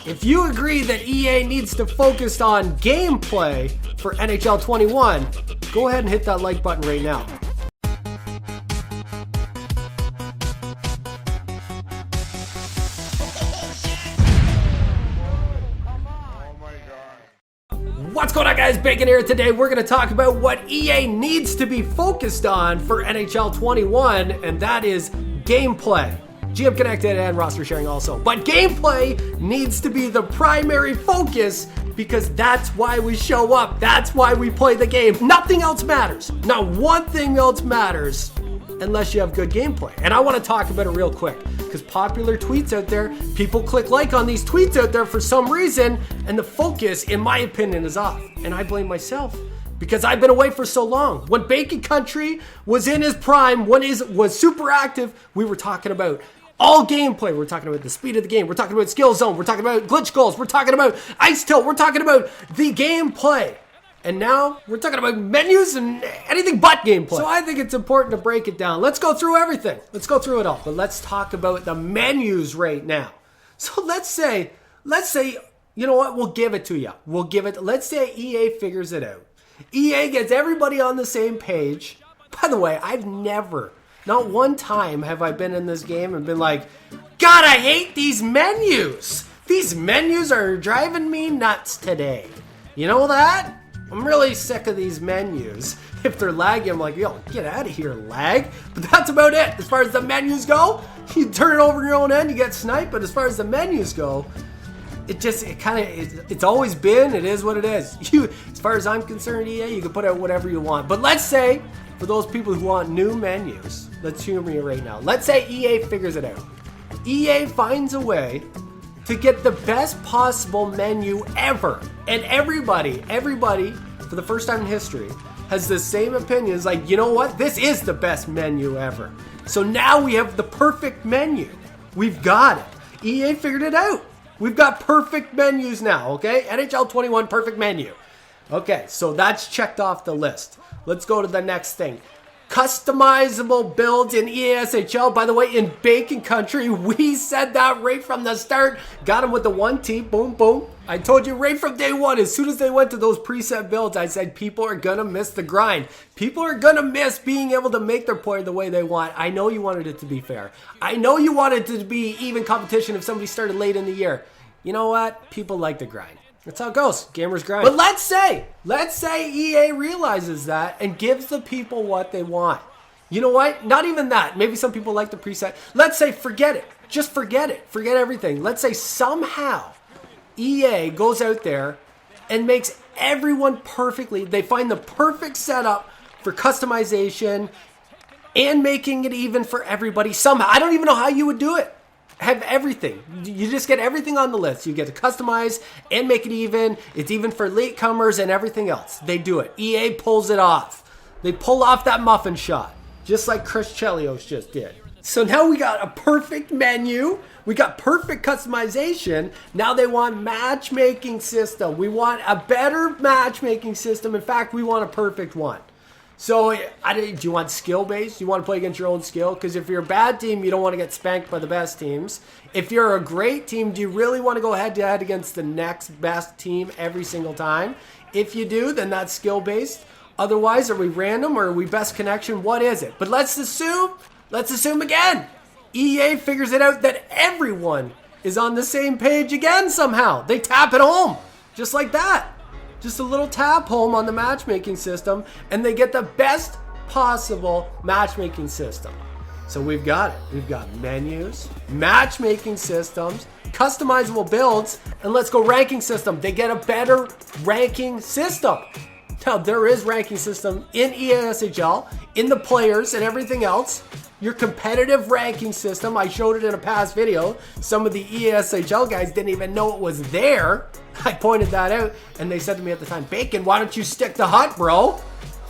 If you agree that EA needs to focus on gameplay for NHL 21, go ahead and hit that like button right now. What's going on, guys? Bacon here. Today we're going to talk about what EA needs to be focused on for NHL 21, and that is gameplay. GM Connected and roster sharing also. But gameplay needs to be the primary focus because that's why we show up. That's why we play the game. Nothing else matters. Not one thing else matters unless you have good gameplay. And I want to talk about it real quick because popular tweets out there, people click like on these tweets out there for some reason, and the focus, in my opinion, is off. And I blame myself because I've been away for so long. When Bacon Country was in his prime, when he was super active, we were talking about all gameplay. We're talking about the speed of the game. We're talking about skill zone. We're talking about glitch goals. We're talking about ice tilt. We're talking about the gameplay. And now we're talking about menus and anything but gameplay. So I think it's important to break it down. Let's go through everything. Let's go through it all. But let's talk about the menus right now. So let's say, you know what? We'll give it to you. Let's say EA figures it out. EA gets everybody on the same page. By the way, not one time have I been in this game and been like, God, I hate these menus. These menus are driving me nuts today. You know that? I'm really sick of these menus. If they're laggy, I'm like, yo, get out of here, lag. But that's about it. As far as the menus go, you turn it over your own end, you get sniped. But as far as the menus go, it's always been, it is what it is. As far as I'm concerned, EA, you can put out whatever you want. But let's say, for those people who want new menus, let's humor me right now. Let's say EA figures it out. EA finds a way to get the best possible menu ever. And everybody, for the first time in history, has the same opinions. Like, you know what? This is the best menu ever. So now we have the perfect menu. We've got it. EA figured it out. We've got perfect menus now, okay? NHL 21 perfect menu. Okay, so that's checked off the list. Let's go to the next thing. Customizable builds in EASHL. By the way, in Bacon Country, we said that right from the start. Got them with the 1T, boom, boom. I told you right from day one, as soon as they went to those preset builds, I said people are going to miss the grind. People are going to miss being able to make their play the way they want. I know you wanted it to be fair. I know you wanted it to be even competition if somebody started late in the year. You know what? People like the grind. That's how it goes. Gamers grind. But let's say EA realizes that and gives the people what they want. You know what? Not even that. Maybe some people like the preset. Let's say forget it. Just forget it. Forget everything. Let's say somehow EA goes out there and makes everyone perfectly. They find the perfect setup for customization and making it even for everybody somehow. I don't even know how you would do it. Have everything. You just get everything on the list. You get to customize and make it even. It's even for latecomers and everything else. They do it. EA pulls it off. They pull off that muffin shot, just like Chris Chelios just did. So now we got a perfect menu. We got perfect customization. Now they want matchmaking system. We want a better matchmaking system. In fact, we want a perfect one. So, do you want skill-based? You want to play against your own skill? Because if you're a bad team, you don't want to get spanked by the best teams. If you're a great team, do you really want to go head-to-head against the next best team every single time? If you do, then that's skill-based. Otherwise, are we random or are we best connection? What is it? But let's assume again, EA figures it out that everyone is on the same page again somehow. They tap it home, just like that. Just a little tap home on the matchmaking system, and they get the best possible matchmaking system. So we've got it. We've got menus, matchmaking systems, customizable builds, and let's go ranking system. They get a better ranking system. Now, there is ranking system in EASHL, in the players and everything else. Your competitive ranking system, I showed it in a past video. Some of the EASHL guys didn't even know it was there. I pointed that out, and they said to me at the time, Bacon, why don't you stick to HUT, bro?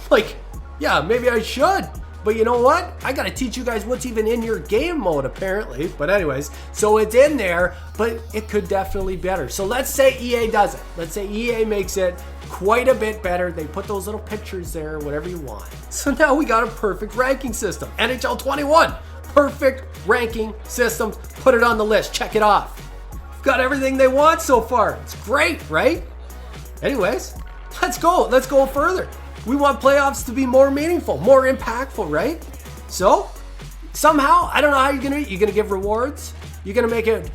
Like, yeah, maybe I should. But you know what? I got to teach you guys what's even in your game mode, apparently. But anyways, so it's in there, but it could definitely be better. So let's say EA does it. Let's say EA makes it quite a bit better. They put those little pictures there, whatever you want. So now we got a perfect ranking system. NHL 21, perfect ranking systems. Put it on the list. Check it off. got everything they want so far. It's great, right? Anyways, let's go. Let's go further. We want playoffs to be more meaningful, more impactful, right? So, somehow, I don't know how you're gonna give rewards. You're gonna make it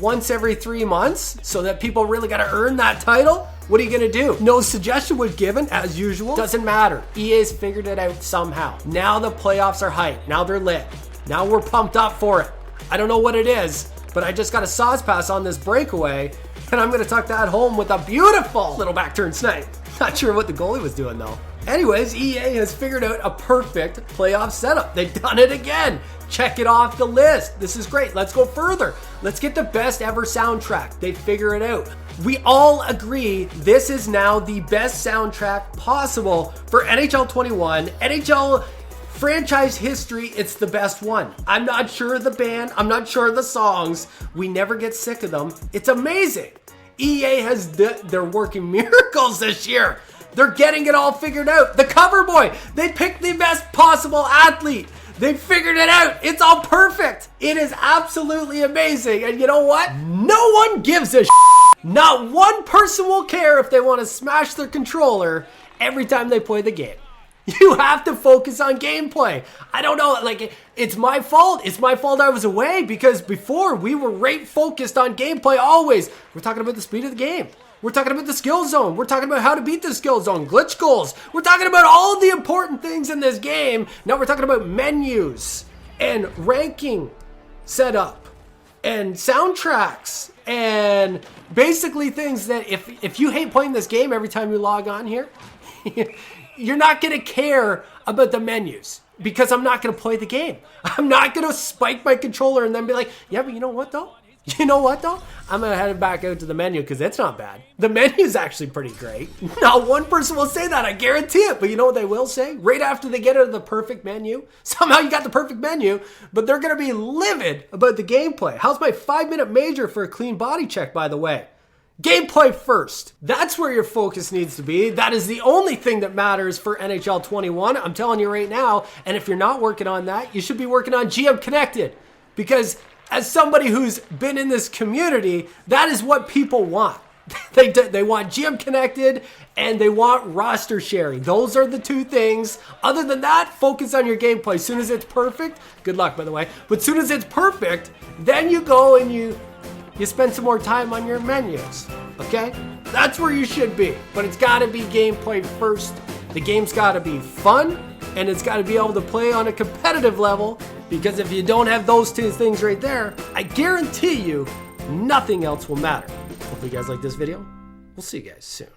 once every 3 months so that people really gotta earn that title. What are you gonna do? No suggestion was given, as usual. Doesn't matter. EA's figured it out somehow. Now the playoffs are hyped. Now they're lit. Now we're pumped up for it. I don't know what it is, but I just got a sauce pass on this breakaway, and I'm gonna tuck that home with a beautiful little back turn snipe. Not sure what the goalie was doing though. Anyways, EA has figured out a perfect playoff setup. They've done it again. Check it off the list. This is great. Let's go further. Let's get the best ever soundtrack. They figure it out. We all agree this is now the best soundtrack possible for NHL 21. NHL franchise history, it's the best one. I'm not sure of the band. I'm not sure of the songs. We never get sick of them. It's amazing. EA they're working miracles this year. They're getting it all figured out. The cover boy, they picked the best possible athlete. They figured it out. It's all perfect. It is absolutely amazing. And you know what? No one gives a Not one person will care if they want to smash their controller every time they play the game. You have to focus on gameplay. I don't know, like, it's my fault. It's my fault I was away, because before we were right focused on gameplay always. We're talking about the speed of the game. We're talking about the skill zone. We're talking about how to beat the skill zone, glitch goals. We're talking about all the important things in this game. Now we're talking about menus and ranking setup and soundtracks and basically things that if you hate playing this game every time you log on here, you're not going to care about the menus, because I'm not going to play the game. I'm not going to spike my controller and then be like, yeah, but you know what though? I'm going to head back out to the menu because it's not bad. The menu is actually pretty great. Not one person will say that, I guarantee it. But you know what they will say? Right after they get out of the perfect menu, somehow you got the perfect menu, but they're going to be livid about the gameplay. How's my 5-minute major for a clean body check, by the way? Gameplay first. That's where your focus needs to be. That is the only thing that matters for NHL 21. I'm telling you right now. And if you're not working on that, you should be working on GM Connected. Because as somebody who's been in this community, that is what people want. They want GM Connected and they want roster sharing. Those are the two things. Other than that, focus on your gameplay. As soon as it's perfect, good luck by the way, but as soon as it's perfect, then you go and you spend some more time on your menus, okay? That's where you should be, but it's gotta be gameplay first. The game's gotta be fun, and it's gotta be able to play on a competitive level, because if you don't have those two things right there, I guarantee you, nothing else will matter. Hopefully you guys like this video. We'll see you guys soon.